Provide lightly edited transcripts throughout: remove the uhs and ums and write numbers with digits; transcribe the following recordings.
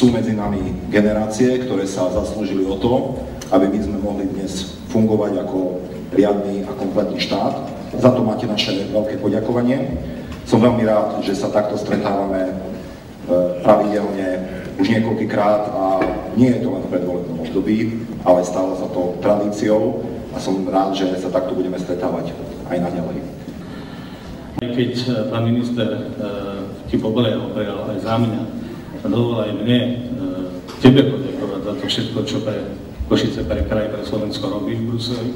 sú medzi nami generácie, ktoré sa zaslúžili o to, aby my sme mohli dnes fungovať ako riadny a kompletný štát. Za to máte naše veľké poďakovanie. Som veľmi rád, že sa takto stretávame pravidelne už niekoľkýkrát a nie je to len v predvolebnom období, ale stalo sa to tradíciou a som rád, že sa takto budeme stretávať aj naďalej. Keď pán minister ti poblahoprijal aj za mňa, dovol aj mne tebe poďakovať za to všetko, čo pre Košice, pre kraj, pre Slovensko robí v Bruseli,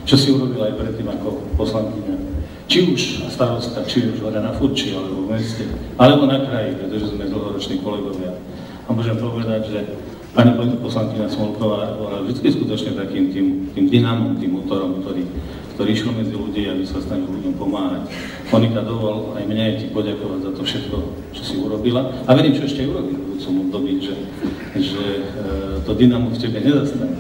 čo si urobil aj predtým ako poslankyňa. Či už starostka, či už hore na Furči, alebo v meste, alebo na kraji, pretože sme dlhoroční kolegovia. A môžem povedať, že pani poslankyňa Smolková bola vždy skutočne takým tým dynamom, tým motorom, ktorý išiel medzi ľudí, aby sa snažil ľuďom pomáhať. Monika, dovol aj mňa ti poďakovať za to všetko, čo si urobila. A verím, čo ešte urobím v budúcom období, že to dynamo v tebe nezastane.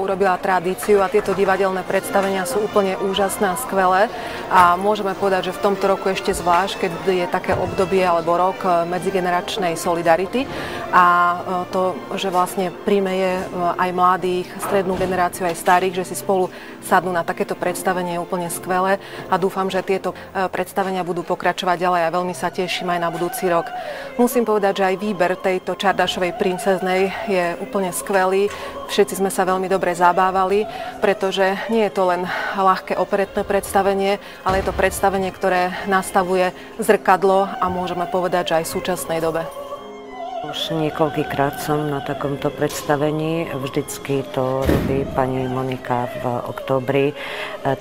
Urobila tradíciu a tieto divadelné predstavenia sú úplne úžasné a skvelé a môžeme povedať, že v tomto roku ešte zvlášť, keď je také obdobie alebo rok medzigeneračnej solidarity a to, že vlastne príjmeje aj mladých, strednú generáciu aj starých, že si spolu sadnú na takéto predstavenie je úplne skvelé a dúfam, že tieto predstavenia budú pokračovať ďalej a veľmi sa teším aj na budúci rok. Musím povedať, že aj výber tejto Čardášovej princeznej je úplne skvelý. Všetci sme sa veľmi dobre zabávali, pretože nie je to len ľahké operetné predstavenie, ale je to predstavenie, ktoré nastavuje zrkadlo a môžeme povedať, že aj v súčasnej dobe. Už niekoľkýkrát som na takomto predstavení, vždycky to robí pani Monika v októbri.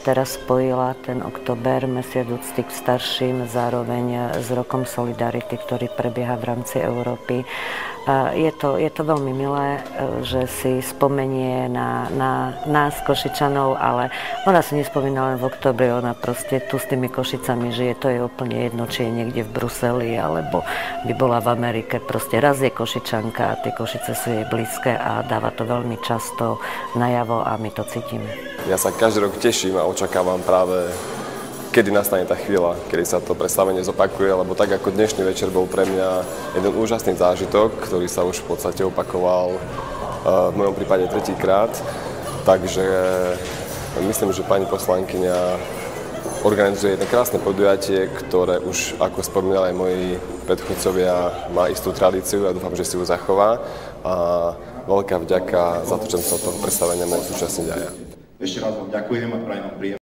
Teraz spojila ten október, mesiac úcty k starším, zároveň s rokom Solidarity, ktorý prebieha v rámci Európy. Je to veľmi milé, že si spomenie na nás, Košičanov, ale ona si nespomína len v októbri, ona proste tu s tými Košicami žije, to je úplne jedno, či je niekde v Bruseli, alebo by bola v Amerike. Proste raz je Košičanka a tie Košice sú jej blízke a dáva to veľmi často najavo a my to cítime. Ja sa každý rok teším a očakávam práve, kedy nastane tá chvíľa, kedy sa to predstavenie zopakuje, lebo tak ako dnešný večer bol pre mňa jeden úžasný zážitok, ktorý sa už v podstate opakoval v mojom prípade tretíkrát. Takže myslím, že pani poslankyňa organizuje jedno krásne podujatie, ktoré už, ako spomínali aj moji predchodcovia, má istú tradíciu a dúfam, že si ju zachová. A veľká vďaka za to, že som sa toho predstavenia mohol zúčastniť aj ja. Ešte raz vám ďakujem a prajem vám príjemný